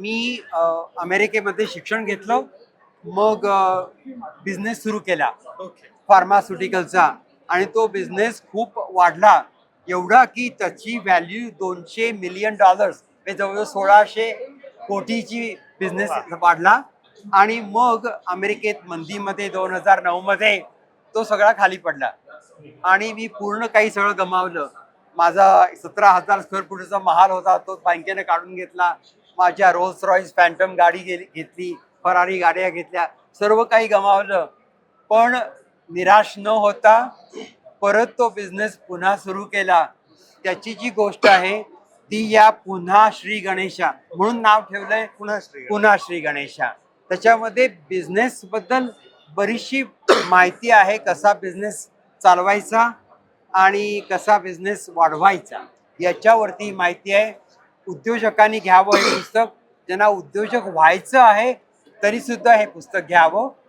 मी अमेरिकेमध्ये शिक्षण घेतलं. मग बिझनेस सुरू केला ओके. फार्मास्युटिकलचा. आणि तो बिझनेस खूप वाढला, एवढा की त्याची व्हॅल्यू $200 मिलियन, म्हणजे जवळजवळ 1600 कोटीची बिझनेस वाढला. आणि मग अमेरिकेत मंदीमध्ये 2009 मध्ये तो सगळा खाली पडला आणि मी पूर्ण काही सगळं गमावलं. माझा 17,000 स्क्वेअर फुटचा महाल होता, तो बँकेने काढून घेतला. माझ्या रोल्स रॉईस फॅन्टम गाडी घेतली, फरारी गाड्या घेतल्या, सर्व काही गमावलं. पण निराश न होता परत तो बिझनेस पुन्हा सुरू केला. त्याची जी गोष्ट आहे ती या पुन्हा श्री गणेशा म्हणून नाव ठेवलंय. पुन्हा श्री गणेशा. त्याच्यामध्ये बिझनेस बद्दल बरीचशी माहिती आहे, कसा बिझनेस चालवायचा आणि कसा बिझनेस वाढवायचा याच्यावरती माहिती आहे. उद्योजकांनी घ्यावं हे पुस्तक. ज्यांना उद्योजक व्हायचं आहे तरी सुद्धा हे पुस्तक घ्यावं.